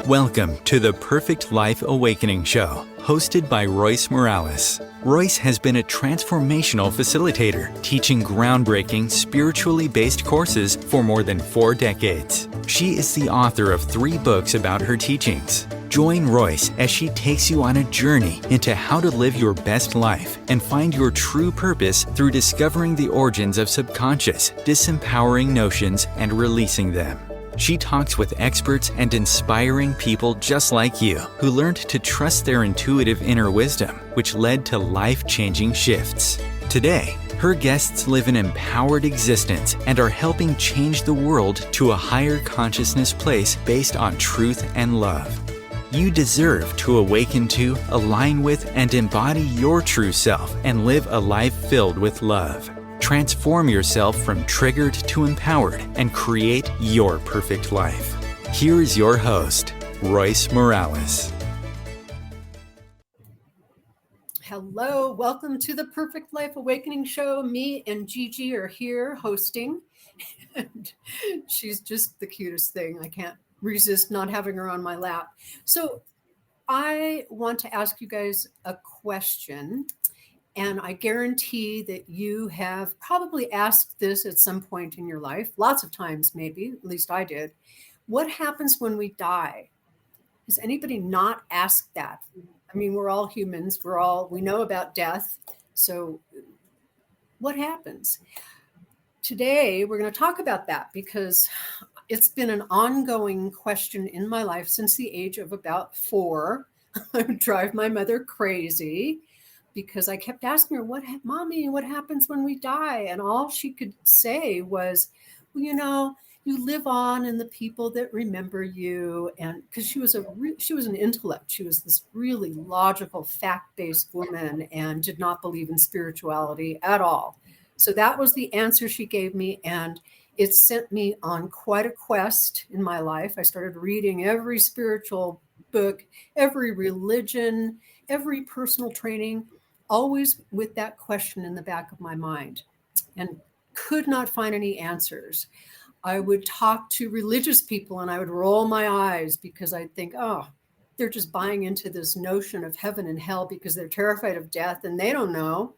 Welcome to the Perfect Life Awakening Show, hosted by Royce Morales. Royce has been a transformational facilitator, teaching groundbreaking, spiritually based courses for more than 4 decades. She is the author of 3 books about her teachings. Join Royce as she takes you on a journey into how to live your best life and find your true purpose through discovering the origins of subconscious, disempowering notions and releasing them. She talks with experts and inspiring people just like you who learned to trust their intuitive inner wisdom, which led to life-changing shifts. Today, her guests live an empowered existence and are helping change the world to a higher consciousness place based on truth and love. You deserve to awaken to, align with, and embody your true self and live a life filled with love. Transform yourself from triggered to empowered and create your perfect life. Here is your host, Royce Morales. Hello, welcome to the Perfect Life Awakening Show. Me and Gigi are here hosting. And she's just the cutest thing. I can't resist not having her on my lap. So I want to ask you guys a question. And I guarantee that you have probably asked this at some point in your life, lots of times maybe, at least I did. What happens when we die? Has anybody not asked that? I mean, we're all humans. We know about death. So what happens? Today, we're going to talk about that because it's been an ongoing question in my life since the age of about 4. I would drive my mother crazy, because I kept asking her, Mommy, what happens when we die? And all she could say was, well, you live on in the people that remember you. And because she was an intellect. She was this really logical, fact-based woman and did not believe in spirituality at all. So that was the answer she gave me. And it sent me on quite a quest in my life. I started reading every spiritual book, every religion, every personal training, always with that question in the back of my mind, and could not find any answers. I would talk to religious people and I would roll my eyes because I'd think, oh, they're just buying into this notion of heaven and hell because they're terrified of death and they don't know.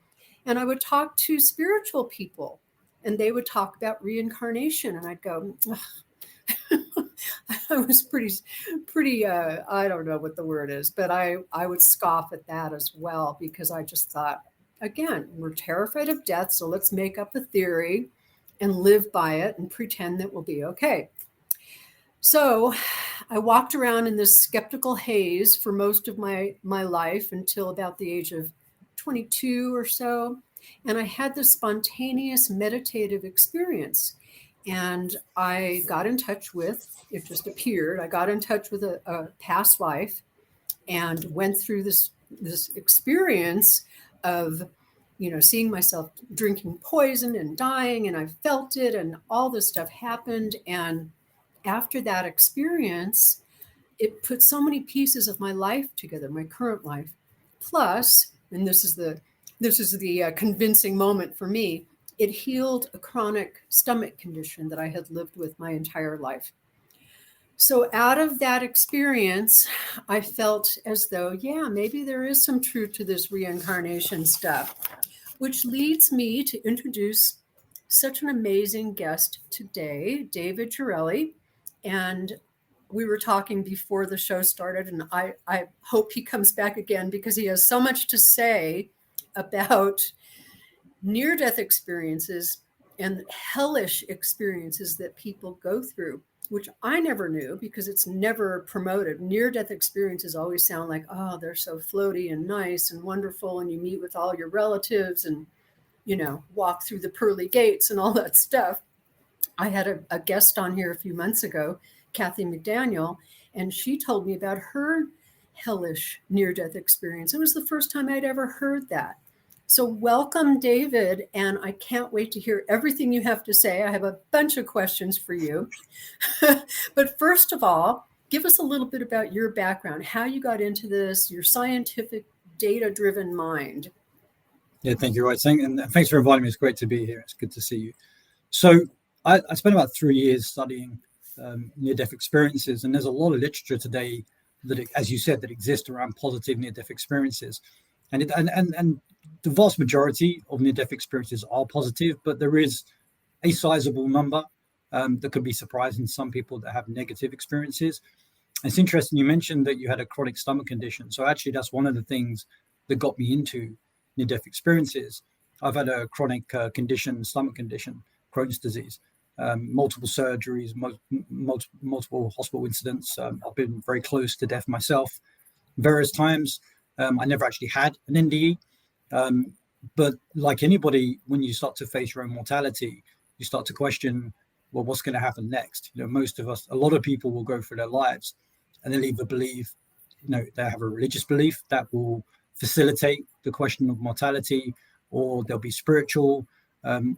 And I would talk to spiritual people and they would talk about reincarnation. And I'd go, I was pretty, I don't know what the word is, but I would scoff at that as well, because I just thought, again, we're terrified of death. So let's make up a theory and live by it and pretend that we'll be okay. So I walked around in this skeptical haze for most of my life until about the age of 22 or so. And I had this spontaneous meditative experience. And I got in touch with, it just appeared, I got in touch with a past life and went through this experience of, seeing myself drinking poison and dying, and I felt it and all this stuff happened. And after that experience, it put so many pieces of my life together, my current life. Plus, and this is the convincing moment for me, it healed a chronic stomach condition that I had lived with my entire life. So out of that experience, I felt as though, maybe there is some truth to this reincarnation stuff, which leads me to introduce such an amazing guest today, David Gerrilli. And we were talking before the show started, and I hope he comes back again because he has so much to say about near-death experiences and hellish experiences that people go through, which I never knew because it's never promoted. Near-death experiences always sound like, oh, they're so floaty and nice and wonderful, and you meet with all your relatives and, walk through the pearly gates and all that stuff. I had a guest on here a few months ago, Kathy McDaniel, and she told me about her hellish near-death experience. It was the first time I'd ever heard that. So welcome, David, and I can't wait to hear everything you have to say. I have a bunch of questions for you. But first of all, give us a little bit about your background, how you got into this, your scientific, data-driven mind. Yeah, thank you, Royce. And thanks for inviting me. It's great to be here. It's good to see you. So I spent about 3 years studying near-death experiences. And there's a lot of literature today that, as you said, that exists around positive near-death experiences. And the vast majority of near-death experiences are positive, but there is a sizable number that could be surprising to some people that have negative experiences. It's interesting you mentioned that you had a chronic stomach condition. So actually, that's one of the things that got me into near-death experiences. I've had a chronic stomach condition, Crohn's disease, multiple surgeries, multiple hospital incidents. I've been very close to death myself various times. I never actually had an NDE. But like anybody, when you start to face your own mortality, you start to question, well, what's going to happen next? Most of us, a lot of people will go through their lives and they'll either believe, they have a religious belief that will facilitate the question of mortality, or they'll be spiritual,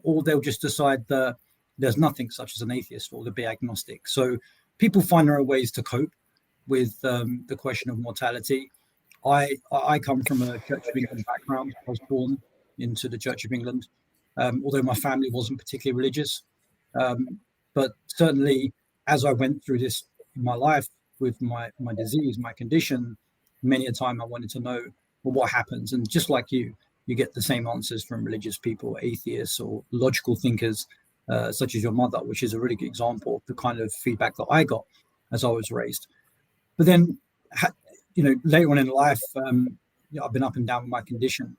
or they'll just decide that there's nothing such as an atheist, or they'll be agnostic. So people find their own ways to cope with the question of mortality. I come from a Church of England background. I was born into the Church of England, although my family wasn't particularly religious. But certainly, as I went through this in my life with my disease, my condition, many a time I wanted to know, well, what happens? And just like you get the same answers from religious people, atheists, or logical thinkers, such as your mother, which is a really good example of the kind of feedback that I got as I was raised. But then, later on in life, I've been up and down with my condition.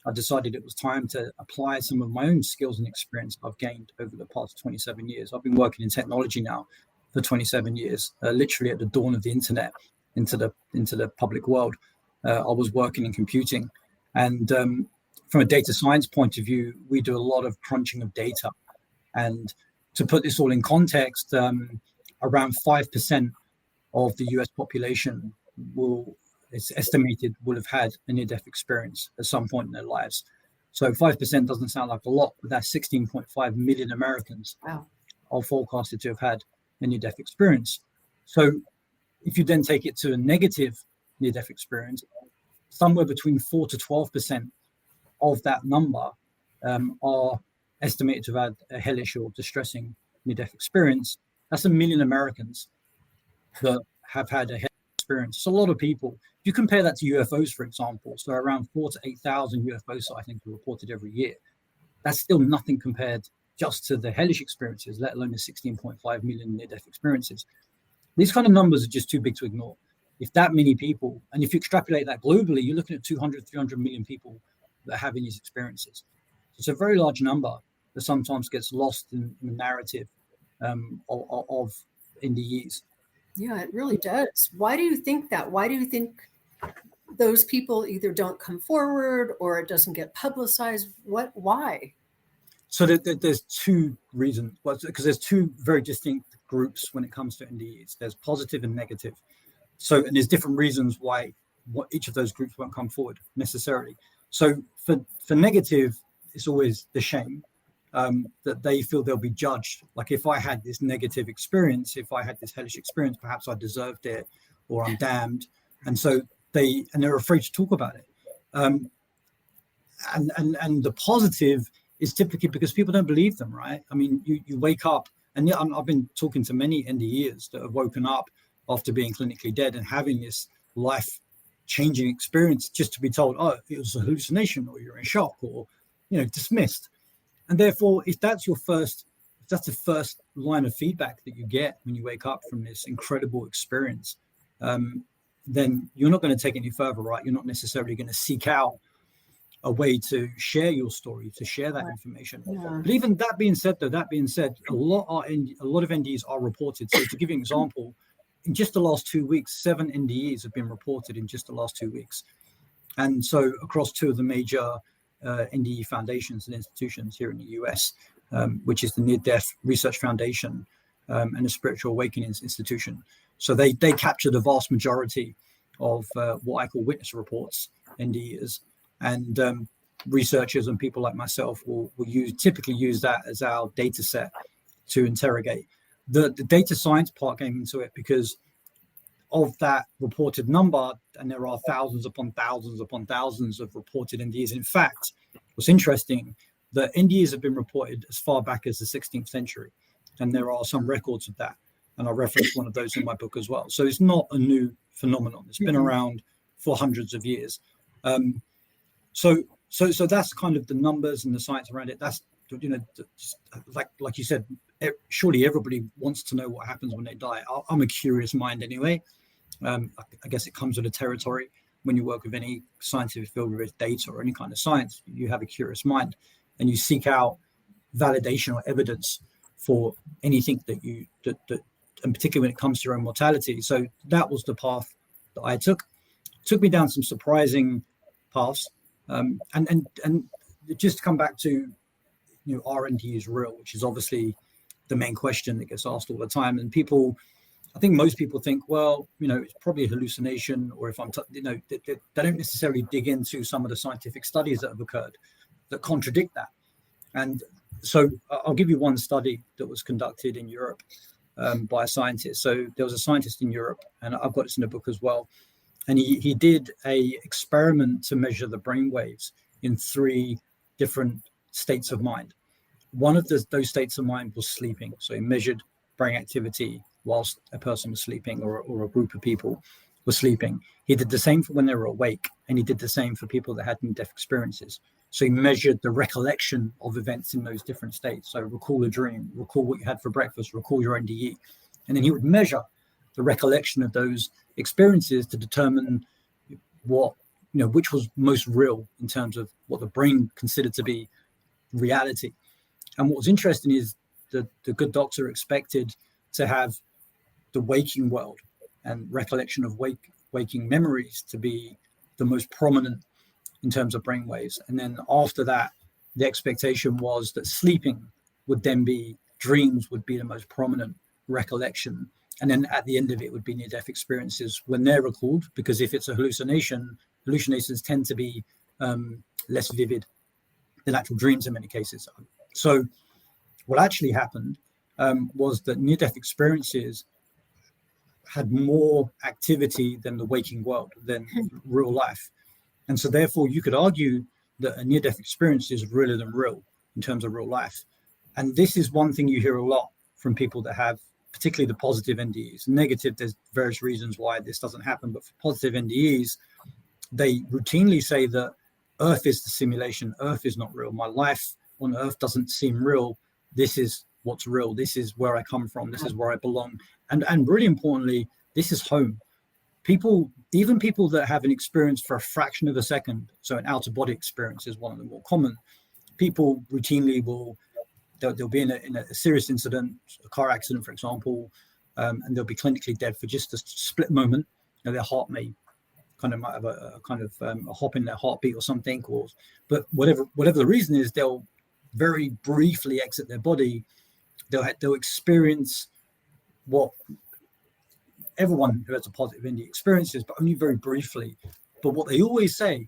I decided it was time to apply some of my own skills and experience I've gained over the past 27 years. I've been working in technology now for 27 years, literally at the dawn of the internet into the public world. I was working in computing, and from a data science point of view, we do a lot of crunching of data. And to put this all in context, around 5% of the US population it's estimated will have had a near-death experience at some point in their lives. So 5% doesn't sound like a lot, but that's 16.5 million Americans are forecasted to have had a near-death experience. So if you then take it to a negative near-death experience, somewhere between 4 to 12% of that number are estimated to have had a hellish or distressing near-death experience. That's 1 million Americans that have had a hellish experience. It's a lot of people. If you compare that to UFOs, for example, so around 4,000 to 8,000 UFO sightings are reported every year. That's still nothing compared just to the hellish experiences, let alone the 16.5 million near-death experiences. These kind of numbers are just too big to ignore. If that many people, and if you extrapolate that globally, you're looking at 200, 300 million people that are having these experiences. So it's a very large number that sometimes gets lost in the narrative of NDEs. Yeah, it really does. Why do you think that? Why do you think those people either don't come forward or it doesn't get publicized? Why? So there's two reasons. Well, because there's two very distinct groups when it comes to NDEs. There's positive and negative. So, and there's different reasons why each of those groups won't come forward necessarily. So for negative, it's always the shame that they feel they'll be judged. Like, if I had this negative experience, if I had this hellish experience, perhaps I deserved it, or I'm damned. And so they're afraid to talk about it. And the positive is typically because people don't believe them, right? I mean, you wake up, and I've been talking to many NDEs that have woken up after being clinically dead and having this life-changing experience, just to be told, oh, it was a hallucination, or you're in shock, or dismissed. And therefore, if that's the first line of feedback that you get when you wake up from this incredible experience, then you're not going to take it any further, right? You're not necessarily going to seek out a way to share your story, to share that information. Yeah. But even that being said, a lot of NDEs are reported. So to give you an example, in just the last 2 weeks, 7 NDEs have been reported in just the last 2 weeks. And so across 2 of the major NDE foundations and institutions here in the US, which is the Near Death Research Foundation and the Spiritual Awakenings Institution. So they capture the vast majority of what I call witness reports, NDEs, and researchers and people like myself will typically use that as our data set to interrogate. The data science part came into it because of that reported number, and there are thousands upon thousands upon thousands of reported NDEs. In fact, what's interesting, the NDEs have been reported as far back as the 16th century, and there are some records of that. and I reference one of those in my book as well. So it's not a new phenomenon. It's been around for hundreds of years. So that's kind of the numbers and the science around it. That's, like you said, surely everybody wants to know what happens when they die. I'm a curious mind anyway. I guess it comes with the territory. When you work with any scientific field with data or any kind of science, you have a curious mind, and you seek out validation or evidence for anything that and particularly when it comes to your own mortality. So that was the path that I took. It took me down some surprising paths, and just to come back to, R&D is real, which is obviously the main question that gets asked all the time. And I think most people think, well, it's probably a hallucination, or if they don't necessarily dig into some of the scientific studies that have occurred that contradict that. And so I'll give you one study that was conducted in Europe by a scientist. So there was a scientist in Europe, and I've got this in the book as well. And he did a experiment to measure the brain waves in 3 different states of mind. One of those states of mind was sleeping. So he measured brain activity whilst a person was sleeping, or a group of people were sleeping. He did the same for when they were awake, and he did the same for people that had near-death experiences. So he measured the recollection of events in those different states. So recall a dream, recall what you had for breakfast, recall your NDE. And then he would measure the recollection of those experiences to determine which was most real in terms of what the brain considered to be reality. And what was interesting is that the good doctor expected to have the waking world and recollection of waking memories to be the most prominent in terms of brain waves. And then after that, the expectation was that sleeping would then be, dreams would be the most prominent recollection. And then at the end of it would be near-death experiences when they're recalled, because if it's a hallucination, hallucinations tend to be less vivid than actual dreams in many cases. So what actually happened was that near-death experiences had more activity than the waking world, than real life. And so therefore you could argue that a near-death experience is realer than real in terms of real life. And this is one thing you hear a lot from people that have, particularly the positive NDEs. Negative, there's various reasons why this doesn't happen, but for positive NDEs, they routinely say that Earth is the simulation, Earth is not real. My life on Earth doesn't seem real. This is what's real. This is where I come from. This is where I belong. And really importantly, this is home. Even people that have an experience for a fraction of a second, so an out-of-body experience is one of the more common. People routinely they'll be in a serious incident, a car accident, for example, and they'll be clinically dead for just a split moment. Their heart might have a hop in their heartbeat or something, but whatever the reason is, they'll very briefly exit their body. They'll experience what everyone who has a positive NDE experiences, but only very briefly. But what they always say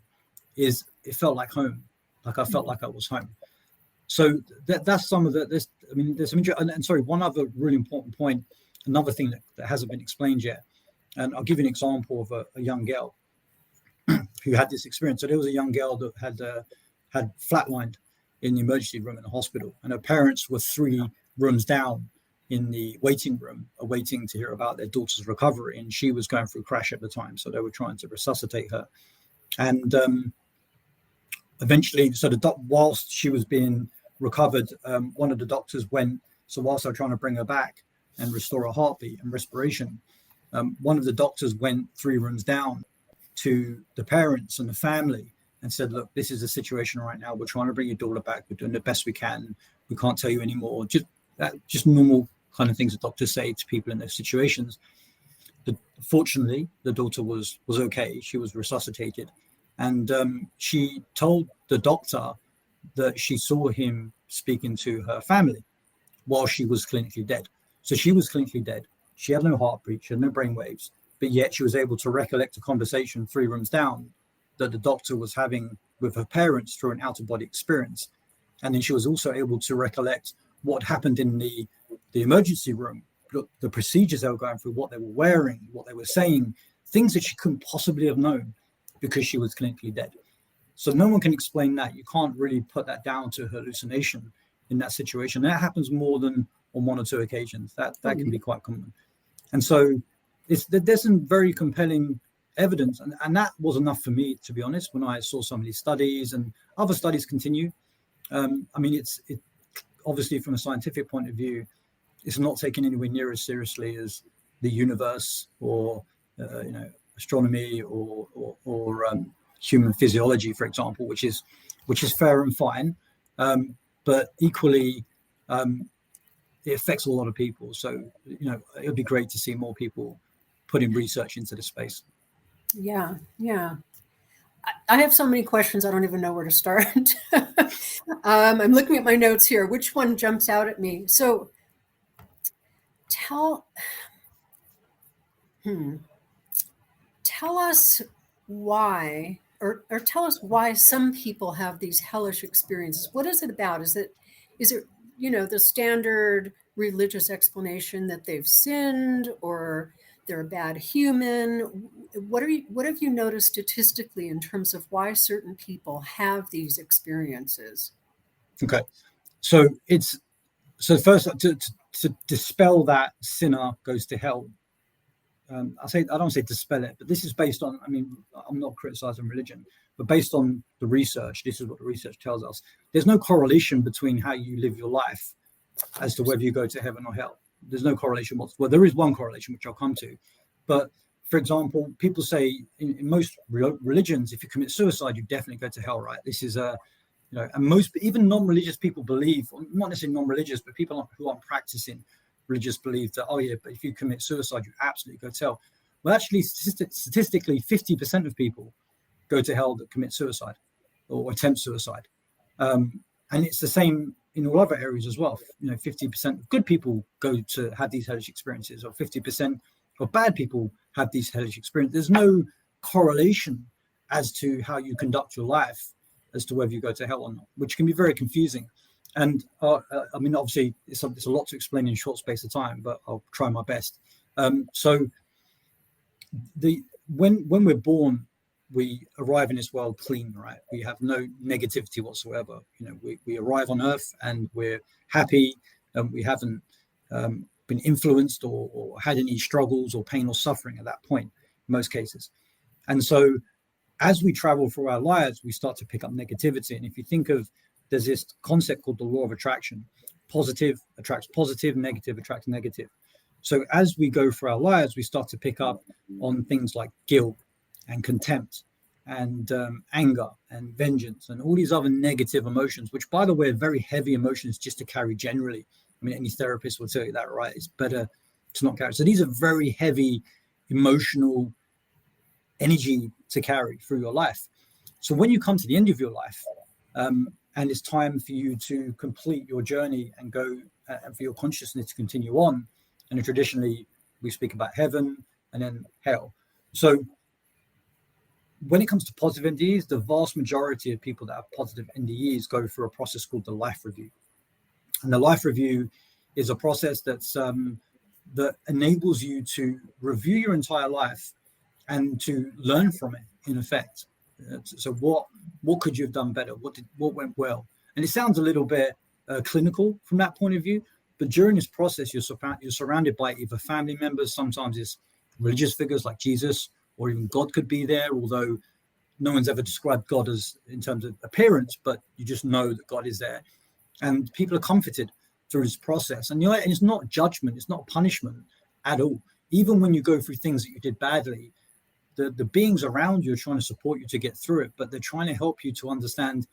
is, it felt like home, like I felt like I was home. So that's some of there's some interesting, and sorry, one other really important point, another thing that hasn't been explained yet, and I'll give you an example of a young girl who had this experience. So there was a young girl that had flatlined in the emergency room in the hospital, and her parents were 3 rooms down in the waiting room, awaiting to hear about their daughter's recovery, and she was going through crash at the time, so they were trying to resuscitate her. And eventually, whilst she was being recovered, one of the doctors went, so whilst they were trying to bring her back and restore her heartbeat and respiration, one of the doctors went 3 rooms down to the parents and the family and said, look, this is the situation right now. We're trying to bring your daughter back. We're doing the best we can. We can't tell you anymore. Just normal kind of things that doctors say to people in those situations. Fortunately, the daughter was okay. She was resuscitated. And she told the doctor that she saw him speaking to her family while she was clinically dead. So she was clinically dead. She had no heartbeat, she had no brain waves, but yet she was able to recollect a conversation 3 rooms down that the doctor was having with her parents through an out-of-body experience. And then she was also able to recollect what happened in the emergency room, the procedures they were going through, what they were wearing, what they were saying, things that she couldn't possibly have known because she was clinically dead. So no one can explain that. You can't really put that down to hallucination. in that situation. That happens more than on one or two occasions. That can be quite common. And so there's some very compelling evidence, and that was enough for me, to be honest, when I saw some of these studies, and other studies continue. I mean, it obviously from a scientific point of view, it's not taken anywhere near as seriously as the universe or astronomy or human physiology, for example, which is fair and fine, but equally it affects a lot of people. So it would be great to see more people putting research into the space. Yeah. I have so many questions, I don't even know where to start. I'm looking at my notes here. Which one jumps out at me? So tell us why, or tell us why some people have these hellish experiences. What is it about? Is it the standard religious explanation that they've sinned or they're a bad human? What have you noticed statistically in terms of why certain people have these experiences? Okay, so first to dispel that sinner goes to hell. I don't say dispel it, but this is based on, I mean, I'm not criticizing religion, but based on the research, this is what the research tells us. There's no correlation between how you live your life as to whether you go to heaven or hell. There's no correlation. Well, there is one correlation, which I'll come to. But for example, people say in most religions, if you commit suicide, you definitely go to hell, right? This is and most, even non-religious people believe, not necessarily non-religious, but people who aren't practicing religious believe that, but if you commit suicide, you absolutely go to hell. Well, actually, statistically, 50% of people go to hell that commit suicide or attempt suicide. And it's the same in all other areas as well. 50% of good people go to have these hellish experiences, or 50% of bad people have these hellish experiences. There's no correlation as to how you conduct your life as to whether you go to hell or not, which can be very confusing. And I mean, obviously, it's a lot to explain in a short space of time, but I'll try my best. So when we're born, we arrive in this world clean, right? We have no negativity whatsoever. We arrive on Earth and we're happy, and we haven't been influenced or had any struggles or pain or suffering at that point, in most cases. And so as we travel through our lives, we start to pick up negativity. And if you think of, there's this concept called the law of attraction. Positive attracts positive, negative attracts negative. So as we go through our lives, we start to pick up on things like guilt and contempt and anger and vengeance and all these other negative emotions, which, by the way, are very heavy emotions just to carry generally. I mean, any therapist will tell you that, right? It's better to not carry. So these are very heavy emotional energy to carry through your life. So when you come to the end of your life, and it's time for you to complete your journey and go and for your consciousness to continue on, and traditionally we speak about heaven and then hell. So when it comes to positive NDEs, the vast majority of people that have positive NDEs go through a process called the life review. And the life review is a process that enables you to review your entire life and to learn from it, in effect. So what could you have done better? What went well? And it sounds a little bit clinical from that point of view, but during this process, you're surrounded by either family members, sometimes it's religious figures like Jesus, or even God could be there, although no one's ever described God as in terms of appearance, but you just know that God is there. And people are comforted through this process. And it's not judgment, it's not punishment at all. Even when you go through things that you did badly, the beings around you are trying to support you to get through it, but they're trying to help you to understand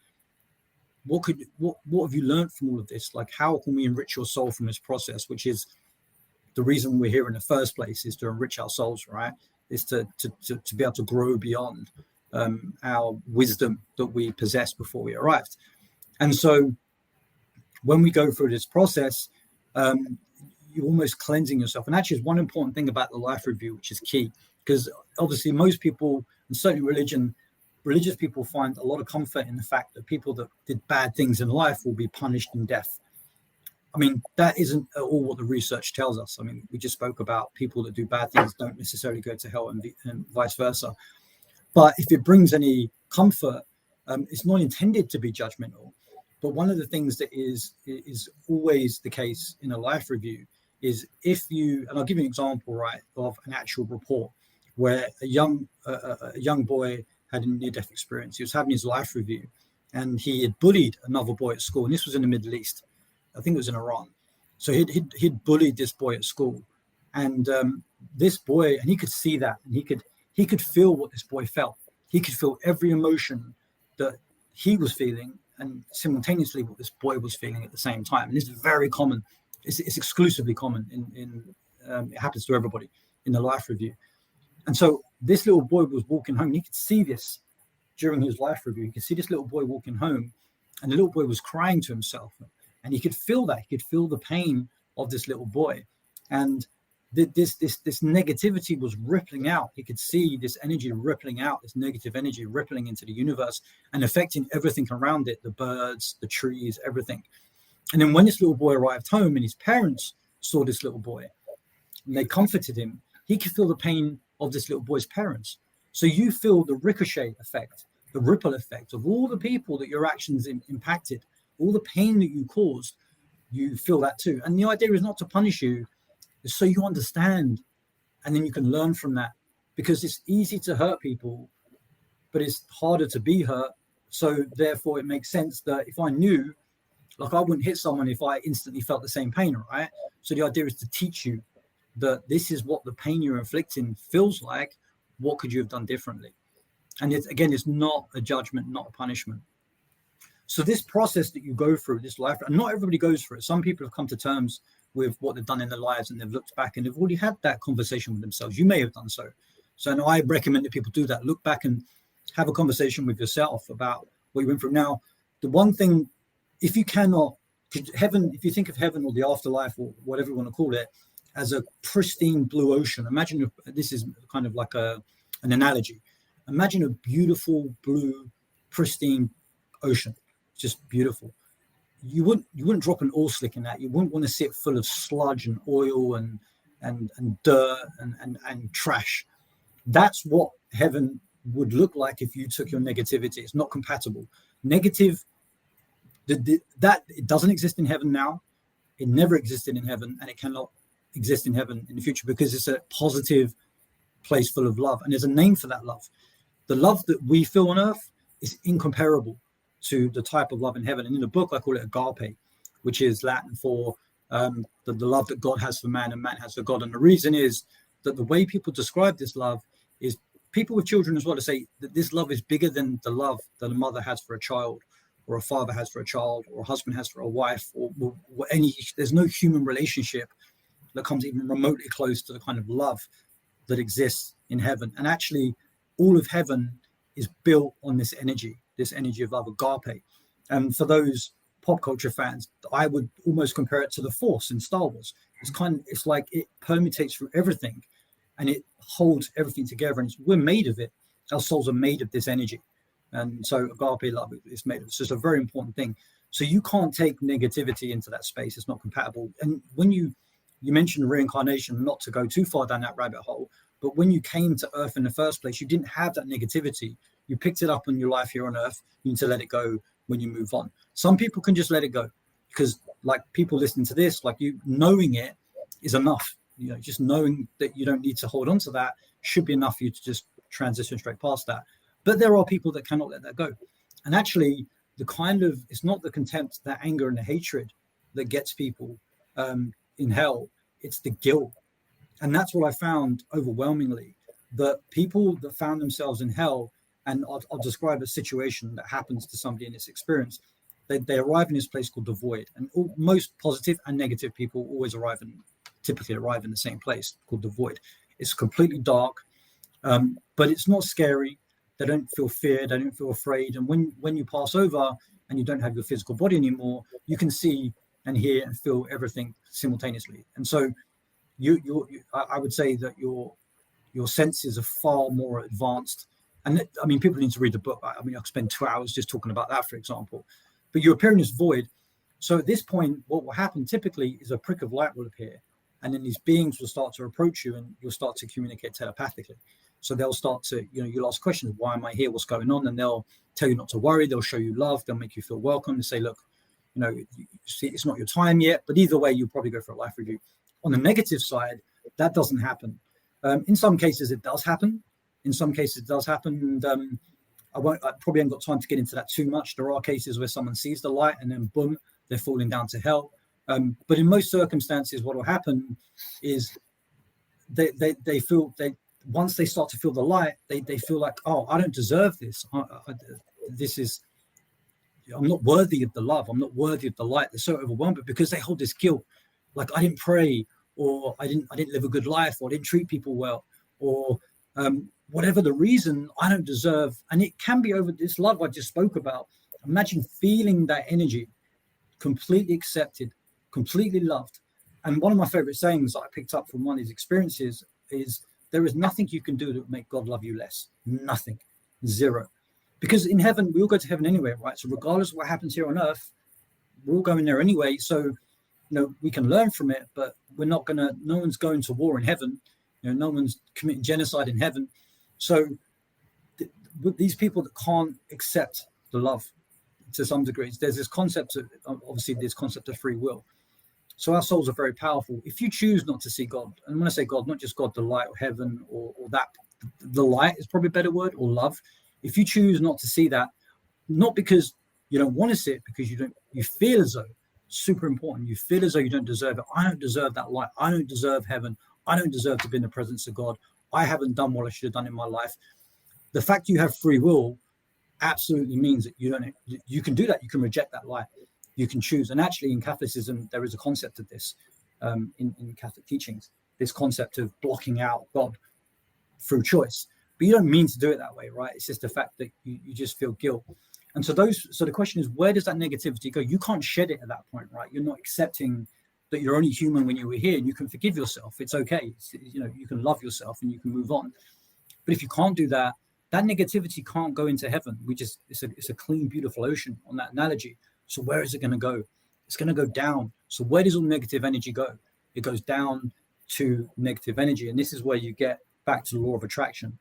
what have you learned from all of this? Like, how can we enrich your soul from this process, which is the reason we're here in the first place, is to enrich our souls, right? Is to be able to grow beyond our wisdom that we possessed before we arrived. And so when we go through this process, you're almost cleansing yourself. And actually, one important thing about the life review, which is key, because obviously most people, and certainly religious people, find a lot of comfort in the fact that people that did bad things in life will be punished in death. I mean, that isn't at all what the research tells us. I mean, we just spoke about people that do bad things don't necessarily go to hell, and vice versa. But if it brings any comfort, it's not intended to be judgmental. But one of the things that is always the case in a life review is if you, and I'll give you an example, right, of an actual report where a young boy had a near-death experience. He was having his life review, and he had bullied another boy at school, and this was in the Middle East. I think it was in Iran. So he'd bullied this boy at school, and this boy, and he could see that, and he could feel what this boy felt. He could feel every emotion that he was feeling, and simultaneously what this boy was feeling at the same time. And this is very common. It's exclusively common in it happens to everybody in the life review. And so this little boy was walking home. And he could see this during his life review. You could see this little boy walking home, and the little boy was crying to himself, and he could feel that. He could feel the pain of this little boy, and this negativity was rippling out. He could see this energy rippling out, this negative energy rippling into the universe and affecting everything around it, the birds, the trees, everything. And then when this little boy arrived home and his parents saw this little boy and they comforted him, he could feel the pain of this little boy's parents. So you feel the ricochet effect, the ripple effect of all the people that your actions impacted, all the pain that you caused, you feel that too. And the idea is not to punish you, it's so you understand, and then you can learn from that, because it's easy to hurt people, but it's harder to be hurt. So therefore it makes sense that if I knew, like, I wouldn't hit someone if I instantly felt the same pain, right? So the idea is to teach you that this is what the pain you're inflicting feels like. What could you have done differently? And it's not a judgment, not a punishment. So this process that you go through, this life, and not everybody goes through it. Some people have come to terms with what they've done in their lives, and they've looked back and they've already had that conversation with themselves. You may have done so. So I recommend that people do that. Look back and have a conversation with yourself about what you went through. Now, the one thing, if you cannot, heaven, if you think of heaven or the afterlife or whatever you want to call it, as a pristine blue ocean. Imagine if this is kind of like an analogy. Imagine a beautiful blue, pristine ocean, just beautiful. You wouldn't drop an oil slick in that. You wouldn't want to see it full of sludge and oil and dirt and trash. That's what heaven would look like if you took your negativity. It's not compatible. Negative, that it doesn't exist in heaven now. It never existed in heaven, and it cannot exist in heaven in the future, because it's a positive place full of love, and there's a name for that love. The love that we feel on earth is incomparable to the type of love in heaven. And in the book I call it agape, which is Latin for the love that God has for man and man has for God. And the reason is that the way people describe this love is, people with children as well, to say that this love is bigger than the love that a mother has for a child, or a father has for a child, or a husband has for a wife, or there's no human relationship that comes even remotely close to the kind of love that exists in heaven. And actually all of heaven is built on this energy of love, agape. And for those pop culture fans, I would almost compare it to the Force in Star Wars. It's like it permutates through everything, and it holds everything together, and we're made of it. Our souls are made of this energy. And so agape love is made of. So it's a very important thing. So you can't take negativity into that space. It's not compatible. And when you mentioned reincarnation, not to go too far down that rabbit hole, but when you came to Earth in the first place, you didn't have that negativity. You picked it up in your life here on Earth. You need to let it go when you move on. Some people can just let it go, because like people listening to this, like you knowing it is enough. You know, just knowing that you don't need to hold on to that should be enough for you to just transition straight past that. But there are people that cannot let that go. And actually, it's not the contempt, the anger and the hatred that gets people in hell. It's the guilt. And that's what I found overwhelmingly, that people that found themselves in hell, and I'll describe a situation that happens to somebody in this experience. They arrive in this place called the void. And most positive and negative people typically arrive in the same place called the void. It's completely dark, but it's not scary. They don't feel fear. They don't feel afraid. And when you pass over and you don't have your physical body anymore, you can see and hear and feel everything simultaneously. And so I would say that your senses are far more advanced. And I mean, people need to read the book. I mean, I could spend 2 hours just talking about that, for example. But you appear in this void. So at this point, what will happen typically is a prick of light will appear. And then these beings will start to approach you, and you'll start to communicate telepathically. So they'll start to, you'll ask questions. Why am I here? What's going on? And they'll tell you not to worry. They'll show you love. They'll make you feel welcome. They say, look, see, it's not your time yet, but either way, you'll probably go for a life review. On the negative side, that doesn't happen. In some cases, it does happen. In some cases, it does happen. And I probably haven't got time to get into that too much. There are cases where someone sees the light and then boom, they're falling down to hell. But in most circumstances, what will happen is they feel once they start to feel the light, they feel like, oh, I don't deserve this. I'm not worthy of the love. I'm not worthy of the light. They're so overwhelmed, but because they hold this guilt, like I didn't pray, or I didn't live a good life, or I didn't treat people well, or whatever the reason, I don't deserve. And it can be over this love I just spoke about. Imagine feeling that energy, completely accepted, completely loved. And one of my favorite sayings that I picked up from one of these experiences is, there is nothing you can do to make God love you less. Nothing. Zero. Because in heaven, we all go to heaven anyway, right? So regardless of what happens here on earth, we're all going there anyway. So, we can learn from it, but no one's going to war in heaven. No one's committing genocide in heaven. So these people that can't accept the love to some degree, there's this concept of free will. So our souls are very powerful. If you choose not to see God, and when I say God, not just God, the light or heaven or that, the light is probably a better word, or love. If you choose not to see that, not because you don't want to see it, because you feel as though, super important, you feel as though you don't deserve it. I don't deserve that light. I don't deserve heaven. I don't deserve to be in the presence of God. I haven't done what I should have done in my life. The fact you have free will absolutely means that you can do that. You can reject that light. You can choose. And actually in Catholicism, there is a concept of this in Catholic teachings, this concept of blocking out God through choice. But you don't mean to do it that way, right? It's just the fact that you just feel guilt. And so the question is, where does that negativity go? You can't shed it at that point, right? You're not accepting that you're only human when you were here, and you can forgive yourself. It's okay. You can love yourself and you can move on. But if you can't do that, that negativity can't go into heaven. It's a clean, beautiful ocean on that analogy. So where is it going to go? It's going to go down. So where does all negative energy go? It goes down to negative energy. And this is where you get back to the law of attraction.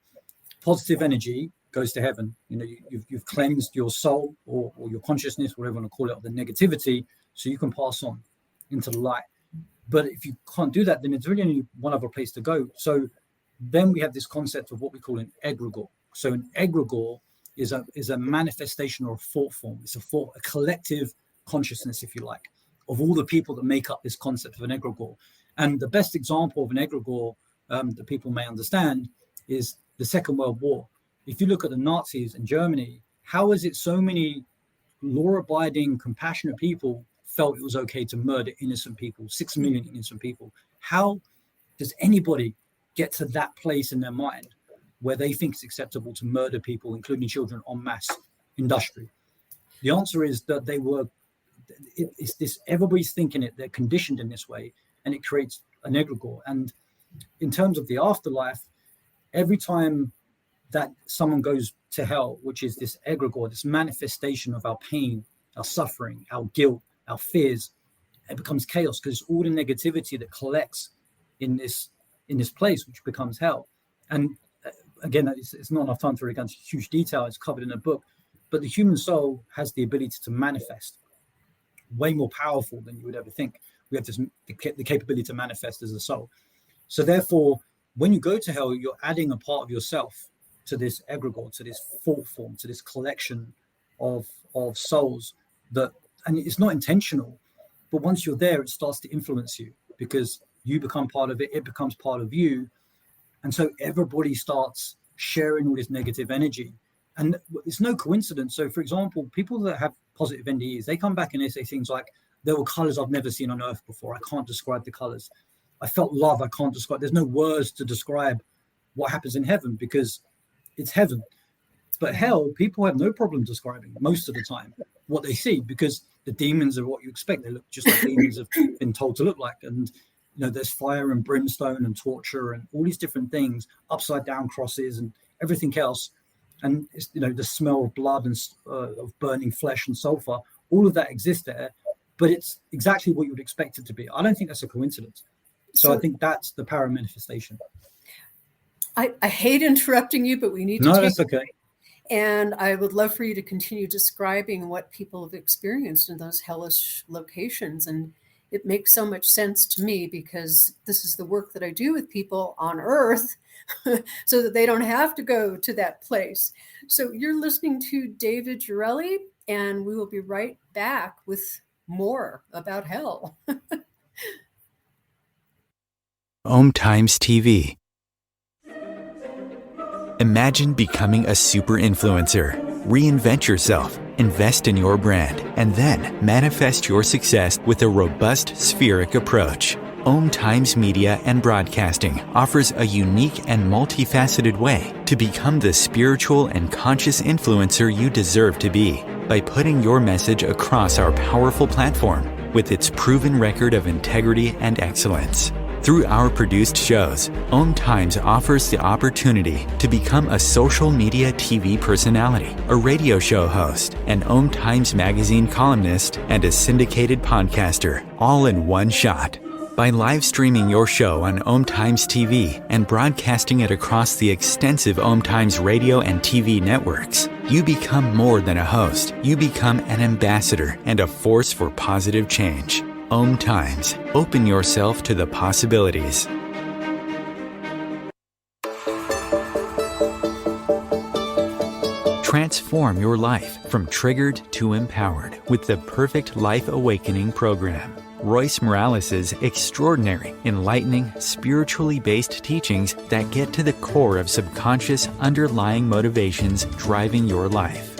Positive energy goes to heaven. You've cleansed your soul or your consciousness, whatever you want to call it, of the negativity, so you can pass on into the light. But if you can't do that, then it's really only one other place to go. So then we have this concept of what we call an egregore. So an egregore is a manifestation or a thought form. It's a collective consciousness, if you like, of all the people that make up this concept of an egregore. And the best example of an egregore that people may understand is the Second World War. If you look at the Nazis in Germany, how is it so many law-abiding, compassionate people felt it was okay to murder innocent people, 6 million innocent people? How does anybody get to that place in their mind where they think it's acceptable to murder people, including children, en masse, industrially? The answer is that it's this, everybody's thinking it, they're conditioned in this way, and it creates an egregore. And in terms of the afterlife, every time that someone goes to hell, which is this egregore, this manifestation of our pain, our suffering, our guilt, our fears, it becomes chaos, because it's all the negativity that collects in this place, which becomes hell. And again, it's not enough time to really go into huge detail. It's covered in a book, but the human soul has the ability to manifest, way more powerful than you would ever think. We have the capability to manifest as a soul. So therefore, when you go to hell, you're adding a part of yourself to this egregore, to this thought form, to this collection of souls that, and it's not intentional, but once you're there, it starts to influence you because you become part of it. It becomes part of you. And so everybody starts sharing all this negative energy. And it's no coincidence. So for example, people that have positive NDEs, they come back and they say things like, there were colors I've never seen on earth before. I can't describe the colors. I felt love. I can't describe. There's no words to describe what happens in heaven because it's heaven. But hell, people have no problem describing most of the time what they see, because the demons are what you expect. They look just like demons have been told to look like. And, there's fire and brimstone and torture and all these different things, upside down crosses and everything else. And, it's, the smell of blood and of burning flesh and sulfur, all of that exists there. But it's exactly what you would expect it to be. I don't think that's a coincidence. So I think that's the power of manifestation. I hate interrupting you, but we need to No, that's okay. And I would love for you to continue describing what people have experienced in those hellish locations. And it makes so much sense to me because this is the work that I do with people on earth so that they don't have to go to that place. So you're listening to David Gerrilli, and we will be right back with more about hell. OMTimes TV. Imagine becoming a super influencer. Reinvent yourself, invest in your brand, and then manifest your success with a robust spheric approach. OMTimes Media and Broadcasting offers a unique and multifaceted way to become the spiritual and conscious influencer you deserve to be by putting your message across our powerful platform with its proven record of integrity and excellence. Through our produced shows, OMTimes offers the opportunity to become a social media TV personality, a radio show host, an OMTimes magazine columnist, and a syndicated podcaster, all in one shot. By live streaming your show on OMTimes TV and broadcasting it across the extensive OMTimes radio and TV networks, you become more than a host. You become an ambassador and a force for positive change. OMTimes. Open yourself to the possibilities. Transform your life from triggered to empowered with the Perfect Life Awakening program. Royce Morales' extraordinary, enlightening, spiritually based teachings that get to the core of subconscious underlying motivations driving your life.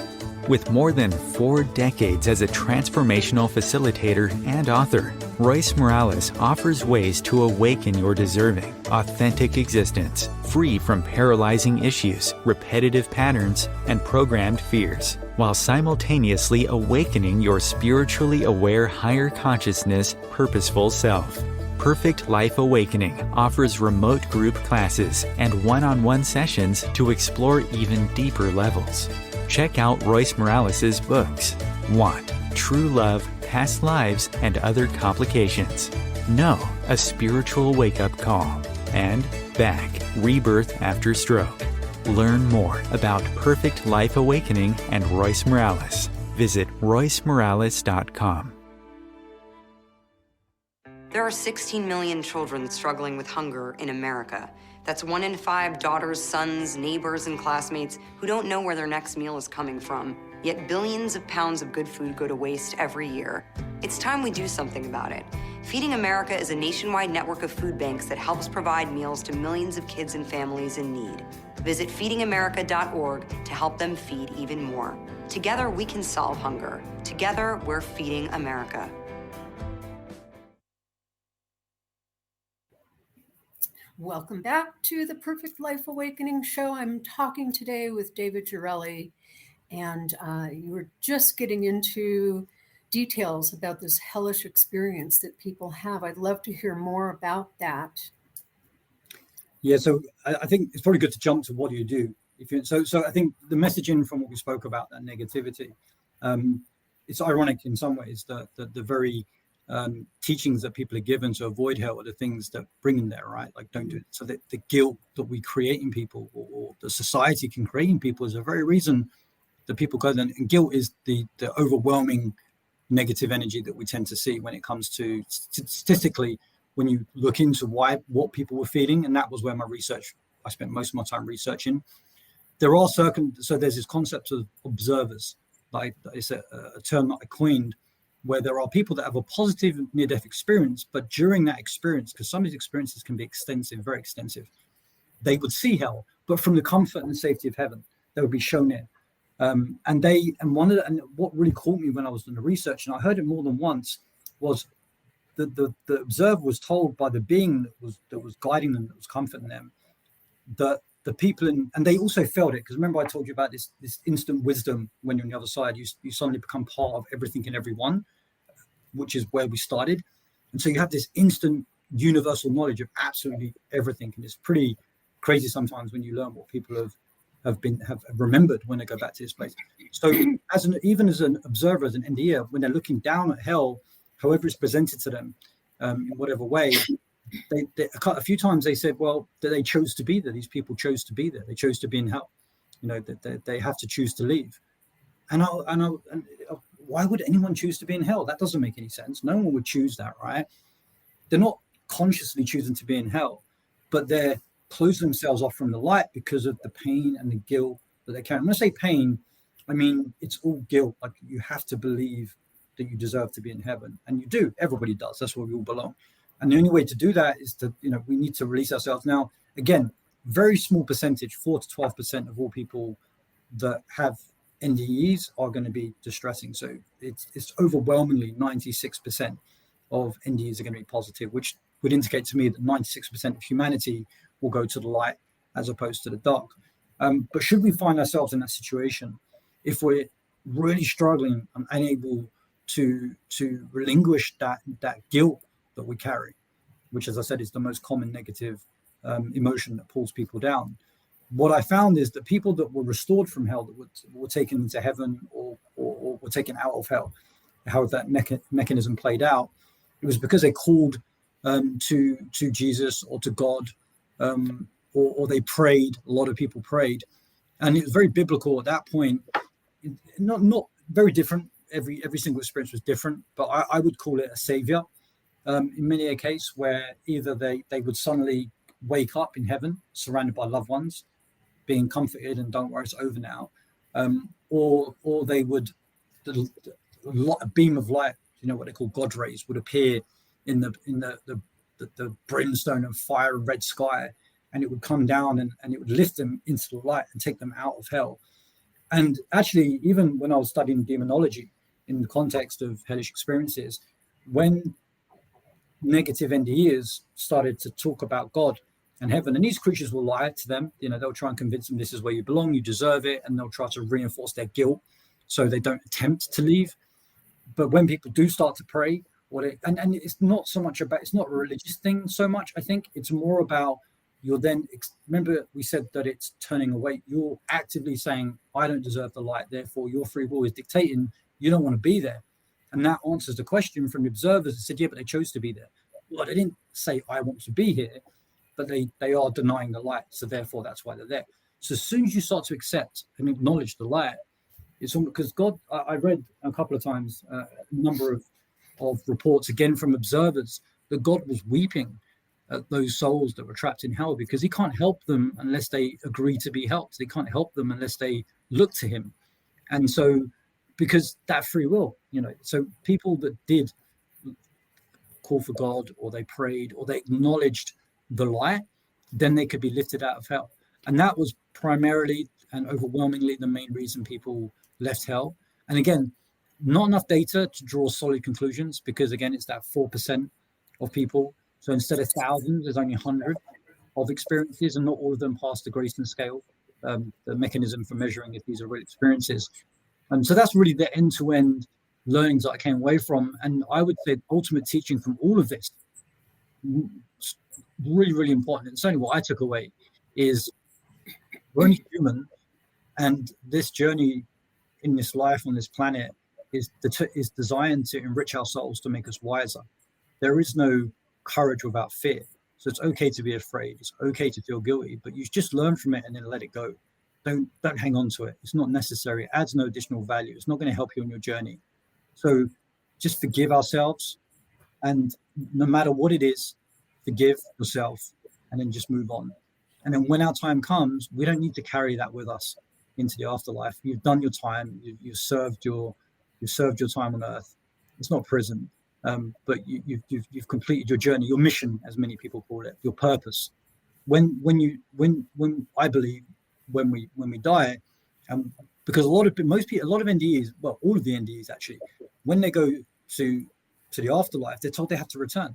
With more than 4 decades as a transformational facilitator and author, Royce Morales offers ways to awaken your deserving, authentic existence, free from paralyzing issues, repetitive patterns, and programmed fears, while simultaneously awakening your spiritually aware higher consciousness, purposeful self. Perfect Life Awakening offers remote group classes and one-on-one sessions to explore even deeper levels. Check out Royce Morales' books, Want, True Love, Past Lives, and Other Complications. No, A Spiritual Wake-Up Call. And Back, Rebirth After Stroke. Learn more about Perfect Life Awakening and Royce Morales. Visit roycemorales.com. There are 16 million children struggling with hunger in America. That's 1 in 5 daughters, sons, neighbors, and classmates who don't know where their next meal is coming from. Yet billions of pounds of good food go to waste every year. It's time we do something about it. Feeding America is a nationwide network of food banks that helps provide meals to millions of kids and families in need. Visit feedingamerica.org to help them feed even more. Together, we can solve hunger. Together, we're feeding America. Welcome back to the Perfect Life Awakening show. I'm talking today with David Gerrilli, and you were just getting into details about this hellish experience that people have. I'd love to hear more about that. Yeah, so I think it's probably good to jump to what do you do. So I think the messaging from what we spoke about, that negativity, it's ironic in some ways that the very teachings that people are given to avoid hell are the things that bring them there, right? Like, don't do it. So that the guilt that we create in people, or the society can create in people, is the very reason that people go there. And guilt is the overwhelming negative energy that we tend to see when it comes to, statistically, when you look into what people were feeling. And that was where my research, I spent most of my time researching. There are so there's this concept of observers, like it's a term that I coined, where there are people that have a positive near-death experience, but during that experience, because some of these experiences can be extensive, very extensive, they would see hell, but from the comfort and safety of heaven, they would be shown it. And what really caught me when I was doing the research, and I heard it more than once, was that the observer was told by the being that was guiding them, that was comforting them, that the people and they also felt it, because remember I told you about this instant wisdom. When you're on the other side, you suddenly become part of everything and everyone, which is where we started. And so you have this instant universal knowledge of absolutely everything, and it's pretty crazy sometimes when you learn what people have remembered when they go back to this place. So even as an observer, as an NDE, when they're looking down at hell, however it's presented to them, in whatever way, they a few times they said, well, that they chose to be there. These people chose to be there. They chose to be in hell. that they have to choose to leave. And why would anyone choose to be in hell? That doesn't make any sense. No one would choose that, right? They're not consciously choosing to be in hell, but they're closing themselves off from the light because of the pain and the guilt that they carry. When I say pain, I mean it's all guilt. Like, you have to believe that you deserve to be in heaven, and you do. Everybody does. That's where we all belong. And the only way to do that is to, we need to release ourselves. Now, again, very small percentage, 4 to 12% of all people that have NDEs are going to be distressing. So it's overwhelmingly 96% of NDEs are going to be positive, which would indicate to me that 96% of humanity will go to the light as opposed to the dark. But should we find ourselves in that situation, if we're really struggling and unable to relinquish that guilt that we carry, which, as I said, is the most common negative emotion that pulls people down. What I found is that people that were restored from hell, that were taken into heaven or were taken out of hell, how that mechanism played out, it was because they called to Jesus or to God, or they prayed. A lot of people prayed, and it was very biblical at that point. Not very different. Every single experience was different, but I would call it a savior. In many a case where either they would suddenly wake up in heaven, surrounded by loved ones, being comforted and don't worry, it's over now, or they would, a beam of light, what they call God rays, would appear in the brimstone and fire and red sky, and it would come down and it would lift them into the light and take them out of hell. And actually, even when I was studying demonology in the context of hellish experiences, when negative NDEs started to talk about God and heaven, and these creatures will lie to them, they'll try and convince them this is where you belong, you deserve it, and they'll try to reinforce their guilt so they don't attempt to leave. But when people do start to pray, and it's not so much about, it's not a religious thing so much, I think it's more about, you're then, remember we said that it's turning away, you're actively saying, I don't deserve the light, therefore your free will is dictating you don't want to be there. And that answers the question from the observers that said, yeah, but they chose to be there. Well, they didn't say, I want to be here, but they are denying the light, so therefore that's why they're there. So as soon as you start to accept and acknowledge the light, it's almost, because God, I read a couple of times a number of reports, again from observers, that God was weeping at those souls that were trapped in hell, because he can't help them unless they agree to be helped. He can't help them unless they look to him. And so, because that free will, so people that did call for God, or they prayed, or they acknowledged the light, then they could be lifted out of hell. And that was primarily and overwhelmingly the main reason people left hell. And again, not enough data to draw solid conclusions, because again, it's that 4% of people. So instead of thousands, there's only 100 of experiences, and not all of them pass the Grayson scale, the mechanism for measuring if these are real experiences. And so that's really the end-to-end learnings that I came away from. And I would say the ultimate teaching from all of this, really, really important, and certainly what I took away, is we're only human, and this journey in this life on this planet is designed to enrich our souls, to make us wiser. There is no courage without fear. So it's okay to be afraid. It's okay to feel guilty, but you just learn from it and then let it go. Don't hang on to it. It's not necessary. It adds no additional value. It's not going to help you on your journey. So just forgive ourselves, and no matter what it is, forgive yourself, and then just move on. And then when our time comes, we don't need to carry that with us into the afterlife. You've done your time. You've served your time on earth. It's not prison, but you've completed your journey, your mission, as many people call it, your purpose. When I believe when we die, because a lot of NDEs, well, all of the NDEs actually, when they go to the afterlife, they're told they have to return.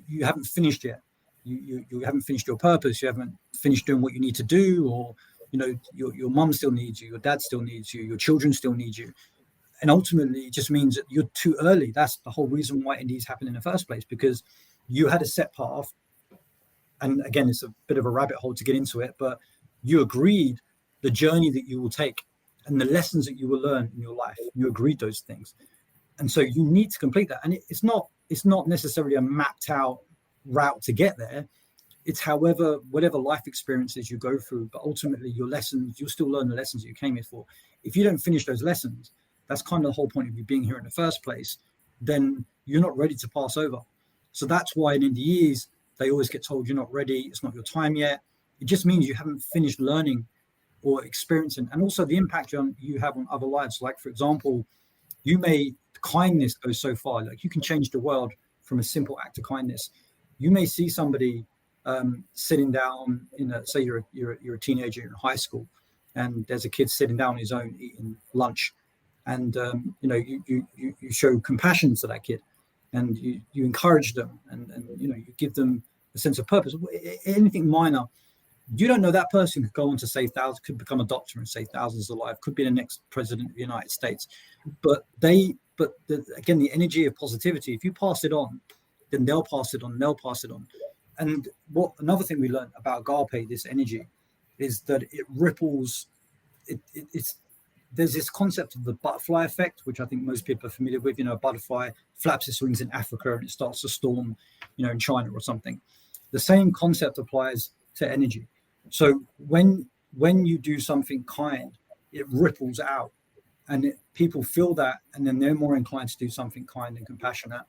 You haven't finished yet. You haven't finished your purpose. You haven't finished doing what you need to do, or your mum still needs you, your dad still needs you, your children still need you. And ultimately, it just means that you're too early. That's the whole reason why NDEs happen in the first place, because you had a set path. And again, it's a bit of a rabbit hole to get into it, but you agreed the journey that you will take and the lessons that you will learn in your life. You agreed those things. And so you need to complete that. And it's not necessarily a mapped out route to get there. it's whatever life experiences you go through, but ultimately your lessons, you'll still learn the lessons you came here for. If you don't finish those lessons, that's kind of the whole point of you being here in the first place, then you're not ready to pass over. So that's why in NDEs, they always get told you're not ready, it's not your time yet. It just means you haven't finished learning or experiencing. And also the impact you have on other lives. Like, for example, kindness goes so far. Like, you can change the world from a simple act of kindness. You may see somebody sitting down say you're a teenager in high school, and there's a kid sitting down on his own eating lunch, and you show compassion to that kid, and you encourage them, and you give them a sense of purpose. Anything minor. You don't know, that person could go on to save thousands, could become a doctor and save thousands of lives, could be the next president of the United States. But again, the energy of positivity, if you pass it on, then they'll pass it on, they'll pass it on. And another thing we learned about agape, this energy, is that it ripples. There's this concept of the butterfly effect, which I think most people are familiar with. A butterfly flaps its wings in Africa and it starts to storm, in China or something. The same concept applies to energy. So when you do something kind, it ripples out, and people feel that, and then they're more inclined to do something kind and compassionate.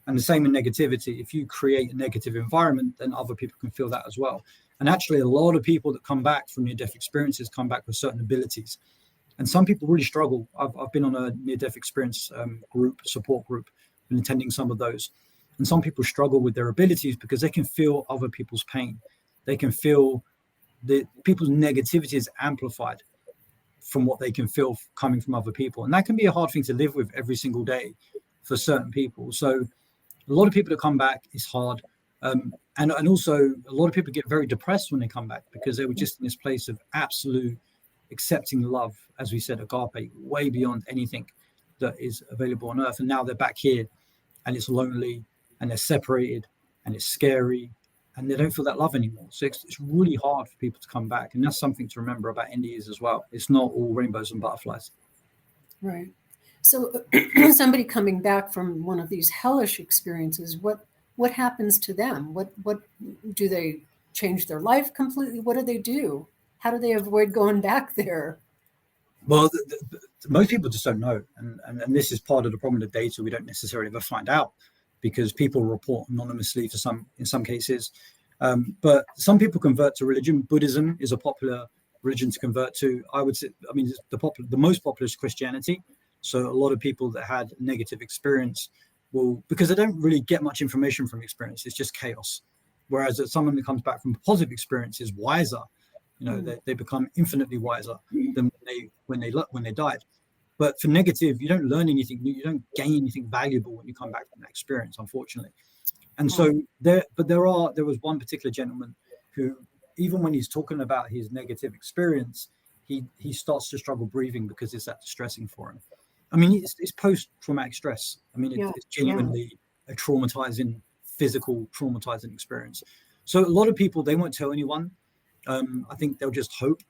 And the same in negativity. If you create a negative environment, then other people can feel that as well. And actually, a lot of people that come back from near-death experiences come back with certain abilities. And some people really struggle. I've been on a near-death experience support group, and attending some of those. And some people struggle with their abilities because they can feel other people's pain. They can feel people's negativity is amplified from what they can feel coming from other people. And that can be a hard thing to live with every single day for certain people. So a lot of people that come back is hard. And also a lot of people get very depressed when they come back, because they were just in this place of absolute accepting love, as we said, agape, way beyond anything that is available on earth. And now they're back here, and it's lonely, and they're separated, and it's scary, and they don't feel that love anymore. So it's really hard for people to come back. And that's something to remember about NDEs as well. It's not all rainbows and butterflies. Right. So somebody coming back from one of these hellish experiences, what happens to them? What do they change their life completely? What do they do? How do they avoid going back there? Well, most people just don't know. And this is part of the problem with data. We don't necessarily ever find out, because people report anonymously in some cases. But some people convert to religion. Buddhism is a popular religion to convert to. I would say, the most popular is Christianity. So a lot of people that had negative experience because they don't really get much information from experience, it's just chaos. Whereas someone that comes back from a positive experience is wiser. They become infinitely wiser than when they died. But for negative, you don't learn anything new. You don't gain anything valuable when you come back from that experience, unfortunately. And so there was one particular gentleman who, even when he's talking about his negative experience, he starts to struggle breathing because it's that distressing for him. I mean, it's post-traumatic stress. I mean, it's genuinely a physical traumatizing experience. So a lot of people, they won't tell anyone. I think they'll just hope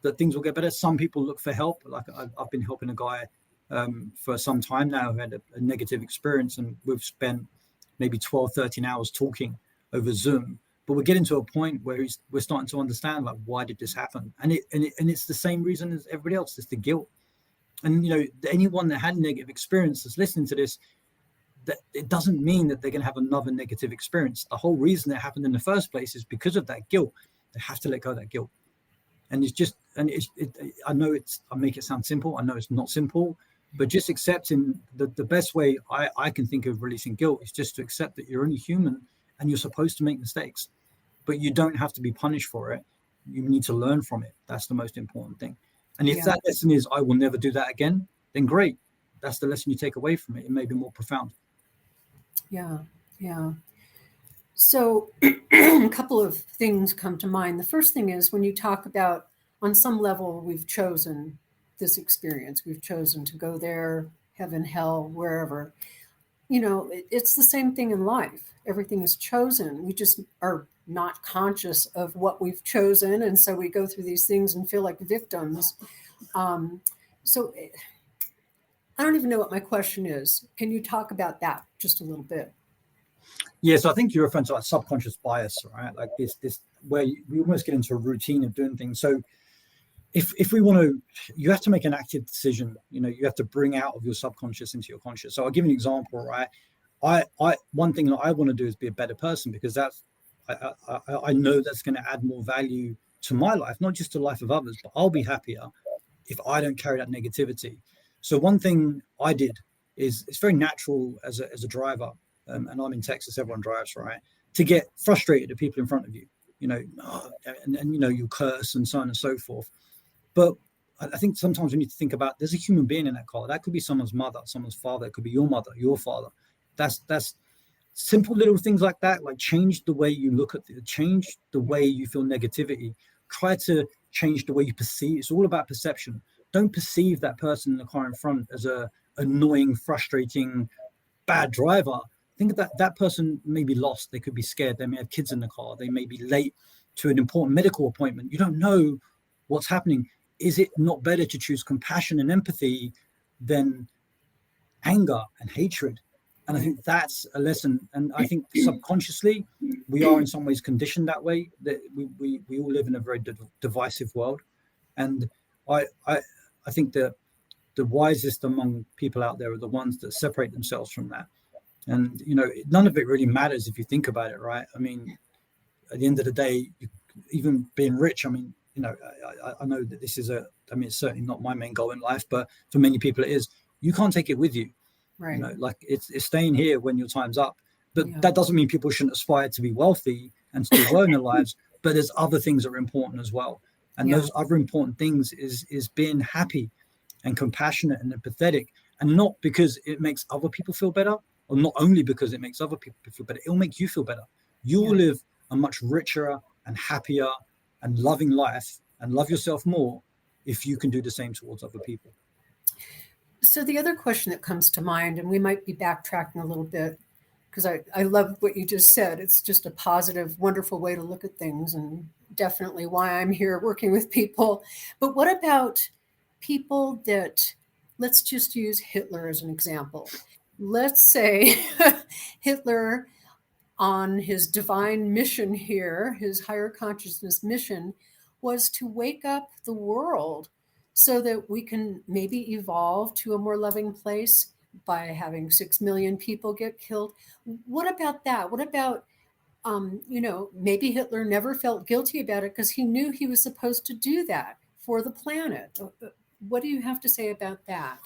that things will get better. Some people look for help. Like I've been helping a guy for some time now who had a negative experience, and we've spent maybe 12, 13 hours talking over Zoom. But we're getting to a point where we're starting to understand, like, why did this happen? And it's the same reason as everybody else. It's the guilt. And anyone that had a negative experience that's listening to this, that it doesn't mean that they're going to have another negative experience. The whole reason it happened in the first place is because of that guilt. They have to let go of that guilt. And I know I make it sound simple. I know it's not simple, but just accepting the best way I can think of releasing guilt is just to accept that you're only human and you're supposed to make mistakes, but you don't have to be punished for it. You need to learn from it. That's the most important thing. And if that lesson is, I will never do that again, then great. That's the lesson you take away from it. It may be more profound. Yeah. So a couple of things come to mind. The first thing is, when you talk about, on some level, we've chosen this experience. We've chosen to go there, heaven, hell, wherever. It's the same thing in life. Everything is chosen. We just are not conscious of what we've chosen. And so we go through these things and feel like victims. So I don't even know what my question is. Can you talk about that just a little bit? Yeah, so I think you're referring to like subconscious bias, right? Like this where we almost get into a routine of doing things. So if we want to, you have to make an active decision. You have to bring out of your subconscious into your conscious. So I'll give you an example, right? I one thing that I want to do is be a better person, because I know that's going to add more value to my life, not just to the life of others, but I'll be happier if I don't carry that negativity. So one thing I did is, it's very natural as a driver, and I'm in Texas, everyone drives, right? To get frustrated at people in front of you, and you curse and so on and so forth. But I think sometimes we need to think about, there's a human being in that car. That could be someone's mother, someone's father. It could be your mother, your father. That's simple little things like that. Like, change the way you look at it, change the way you feel negativity. Try to change the way you perceive. It's all about perception. Don't perceive that person in the car in front as a annoying, frustrating, bad driver. Think that person may be lost. They could be scared. They may have kids in the car. They may be late to an important medical appointment. You don't know what's happening. Is it not better to choose compassion and empathy than anger and hatred? And I think that's a lesson. And I think subconsciously we are in some ways conditioned that way, that we all live in a very divisive world. And I think that the wisest among people out there are the ones that separate themselves from that. And, none of it really matters if you think about it, right? I mean, at the end of the day, even being rich, I mean, I know that this is it's certainly not my main goal in life, but for many people it is. You can't take it with you. Right. Like it's staying here when your time's up. But Yeah. that doesn't mean people shouldn't aspire to be wealthy and still grow in their lives. But there's other things that are important as well. And those other important things is being happy and compassionate and empathetic, and not because it makes other people feel better, or not only because it makes other people feel better, it'll make you feel better. You will live a much richer and happier and loving life, and love yourself more if you can do the same towards other people. So the other question that comes to mind, and we might be backtracking a little bit, because I love what you just said. It's just a positive, wonderful way to look at things, and definitely why I'm here working with people. But what about people that, let's just use Hitler as an example. Let's say Hitler, on his divine mission here, his higher consciousness mission, was to wake up the world so that we can maybe evolve to a more loving place by having 6 million people get killed. What about that? What about, maybe Hitler never felt guilty about it because he knew he was supposed to do that for the planet. What do you have to say about that?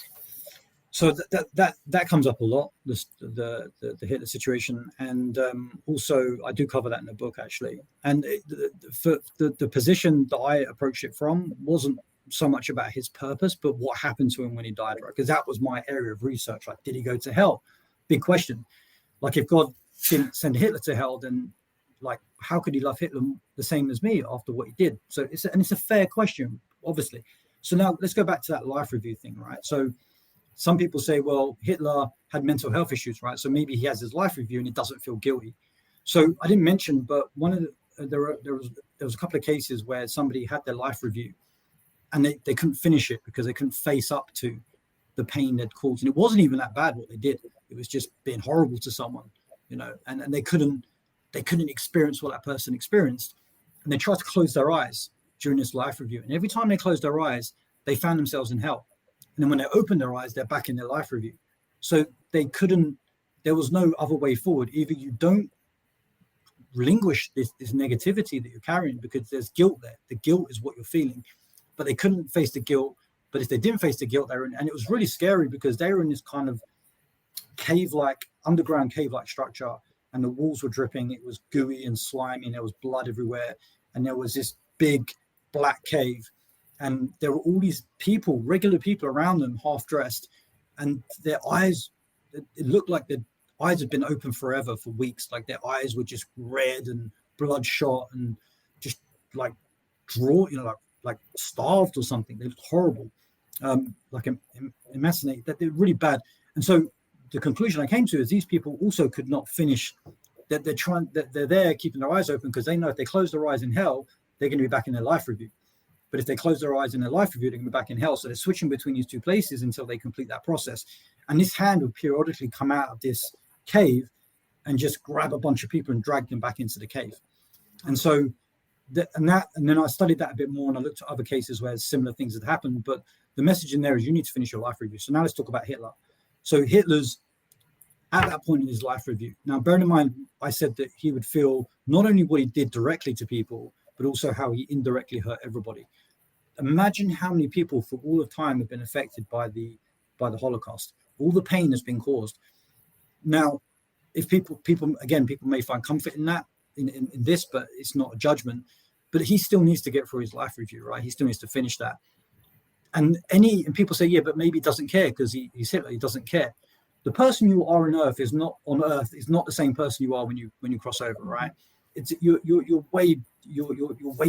So that comes up a lot, the Hitler situation, and also I do cover that in the book actually. And the position that I approached it from wasn't so much about his purpose, but what happened to him when he died, right? Because that was my area of research. Like, did he go to hell? Big question. Like, if God didn't send Hitler to hell, then like, how could he love Hitler the same as me after what he did? So it's a fair question, obviously. So now let's go back to that life review thing, right? So some people say, well, Hitler had mental health issues, right? So maybe he has his life review and he doesn't feel guilty. So I didn't mention, but there was a couple of cases where somebody had their life review and they couldn't finish it because they couldn't face up to the pain they'd caused. And it wasn't even that bad what they did. It was just being horrible to someone, and they couldn't experience what that person experienced. And they tried to close their eyes during this life review. And every time they closed their eyes, they found themselves in hell. And then when they opened their eyes, they're back in their life review. So there was no other way forward. Either you don't relinquish this negativity that you're carrying because there's guilt there. The guilt is what you're feeling. But they couldn't face the guilt. But if they didn't face the guilt, and it was really scary because they were in this kind of underground cave-like structure, and the walls were dripping. It was gooey and slimy, and there was blood everywhere. And there was this big black cave. And there were all these people, regular people around them, half dressed, and their eyes, it looked like their eyes had been open forever for weeks. Like their eyes were just red and bloodshot and just like like starved or something. They looked horrible, like emaciated. That they're really bad. And so the conclusion I came to is these people also could not finish. That they're there keeping their eyes open because they know if they close their eyes in hell, they're going to be back in their life review. But if they close their eyes in their life review, they're going to be back in hell. So they're switching between these two places until they complete that process. And this hand would periodically come out of this cave and just grab a bunch of people and drag them back into the cave. And so and then I studied that a bit more, and I looked at other cases where similar things had happened. But the message in there is you need to finish your life review. So now let's talk about Hitler. So Hitler's at that point in his life review. Now, bear in mind, I said that he would feel not only what he did directly to people, but also how he indirectly hurt everybody. Imagine how many people for all of time have been affected by the Holocaust. All the pain has been caused. Now, if people may find comfort in that, in this, but it's not a judgment. But he still needs to get through his life review, right? He still needs to finish that. And people say, yeah, but maybe he doesn't care because he's Hitler. He doesn't care. The person you are on Earth is not the same person you are when you cross over, right? It's you're way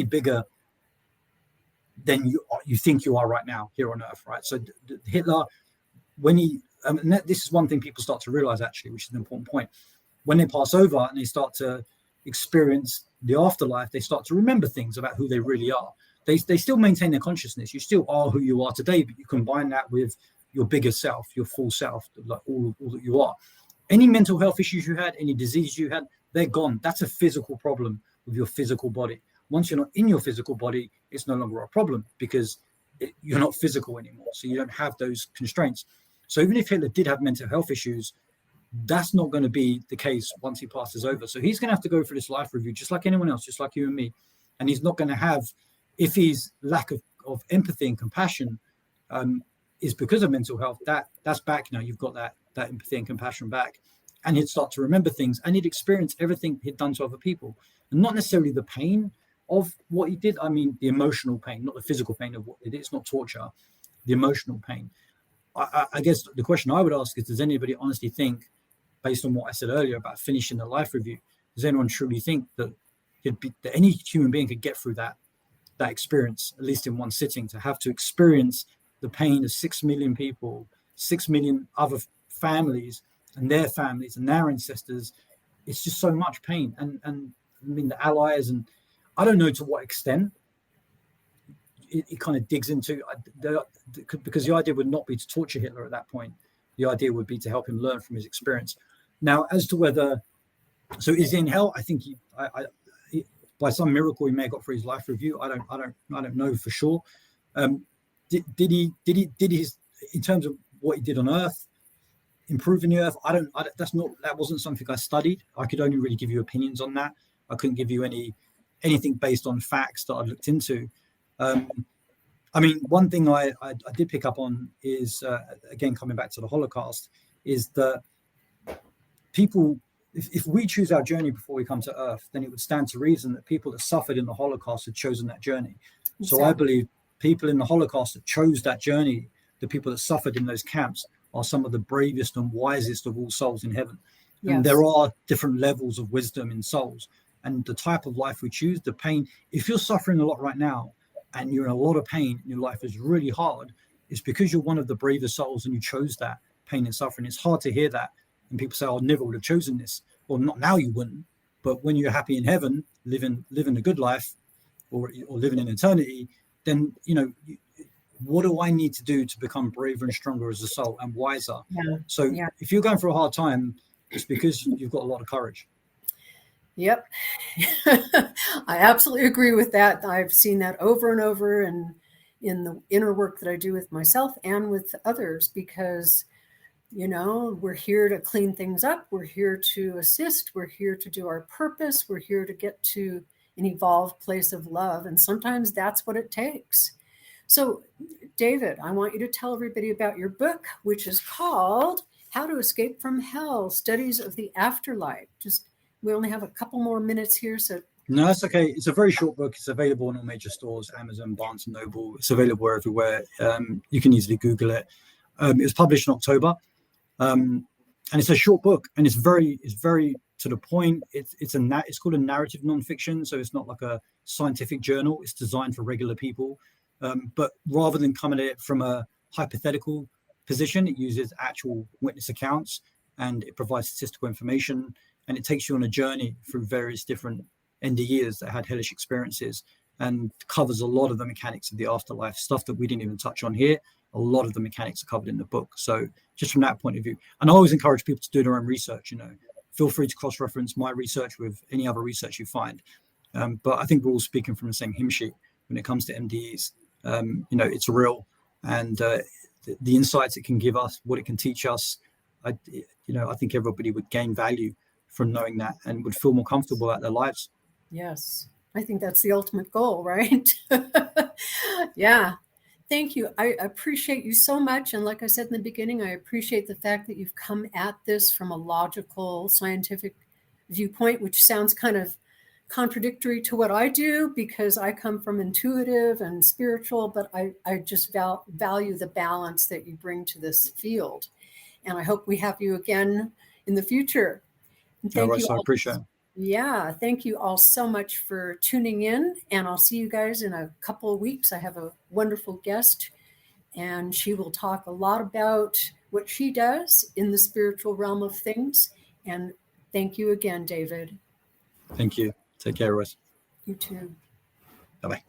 bigger than you think you are right now here on Earth, right? So Hitler, when this is one thing people start to realize actually, which is an important point. When they pass over and they start to experience the afterlife, they start to remember things about who they really are. They still maintain their consciousness. You still are who you are today, but you combine that with your bigger self, your full self, like all that you are. Any mental health issues you had, any diseases you had, they're gone. That's a physical problem with your physical body. Once you're not in your physical body, it's no longer a problem because you're not physical anymore. So you don't have those constraints. So even if Hitler did have mental health issues, that's not going to be the case once he passes over. So he's going to have to go through this life review just like anyone else, just like you and me. And he's not going to have, if his lack of empathy and compassion is because of mental health, that's back now. You've got that empathy and compassion back. And he'd start to remember things and he'd experience everything he'd done to other people. And not necessarily the pain of what he did. I mean, the emotional pain, not the physical pain of what he did. It's not torture, the emotional pain. I guess the question I would ask is, does anybody honestly think, based on what I said earlier about finishing the life review, does anyone truly think that any human being could get through that experience, at least in one sitting, to have to experience the pain of 6 million people, 6 million other families and their ancestors? It's just so much pain. And I mean, the Allies, and I don't know to what extent it kind of digs into, because the idea would not be to torture Hitler at that point. The idea would be to help him learn from his experience. Now, as to whether, so is he in hell? I think he by some miracle he may have got through his life review. I don't know for sure. Did he in terms of what he did on Earth, improving the Earth? That wasn't something I studied. I could only really give you opinions on that. I couldn't give you anything based on facts that I'd looked into. I mean, one thing I did pick up on is, again, coming back to the Holocaust, is that people, if we choose our journey before we come to Earth, then it would stand to reason that people that suffered in the Holocaust had chosen that journey. Exactly. So I believe people in the Holocaust that chose that journey, the people that suffered in those camps, are some of the bravest and wisest of all souls in heaven. Yes. And there are different levels of wisdom in souls. And the type of life we choose, the pain, if you're suffering a lot right now, and you're in a lot of pain, and your life is really hard, it's because you're one of the bravest souls and you chose that pain and suffering. It's hard to hear that. And people say, I never would have chosen this. Well, not now you wouldn't. But when you're happy in heaven, living a good life, or living in eternity, then, what do I need to do to become braver and stronger as a soul and wiser? Yeah. So if you're going through a hard time, it's because you've got a lot of courage. Yep. I absolutely agree with that. I've seen that over and over and in the inner work that I do with myself and with others, because, we're here to clean things up. We're here to assist. We're here to do our purpose. We're here to get to an evolved place of love. And sometimes that's what it takes. So, David, I want you to tell everybody about your book, which is called How to Escape from Hell, Studies of the Afterlife. We only have a couple more minutes here, so. No, that's okay. It's a very short book. It's available in all major stores, Amazon, Barnes & Noble. It's available everywhere. You can easily Google it. It was published in October, and it's a short book, and it's very to the point. It's called a narrative nonfiction, so it's not like a scientific journal. It's designed for regular people, but rather than coming at it from a hypothetical position, it uses actual witness accounts, and it provides statistical information. And it takes you on a journey through various different NDEs that had hellish experiences, and covers a lot of the mechanics of the afterlife, stuff that we didn't even touch on here. A lot of the mechanics are covered in the book. So just from that point of view, and I always encourage people to do their own research, feel free to cross-reference my research with any other research you find. But I think we're all speaking from the same hymn sheet when it comes to MDEs. It's real, and the insights it can give us, what it can teach us, I think everybody would gain value from knowing that and would feel more comfortable about their lives. Yes, I think that's the ultimate goal, right? Yeah. Thank you. I appreciate you so much. And like I said in the beginning, I appreciate the fact that you've come at this from a logical, scientific viewpoint, which sounds kind of contradictory to what I do because I come from intuitive and spiritual, but I just value the balance that you bring to this field. And I hope we have you again in the future. And thank you. I appreciate it. Yeah, thank you all so much for tuning in, and I'll see you guys in a couple of weeks. I have a wonderful guest, and she will talk a lot about what she does in the spiritual realm of things. And thank you again, David. Thank you. Take care, Royce. You too. Bye-bye.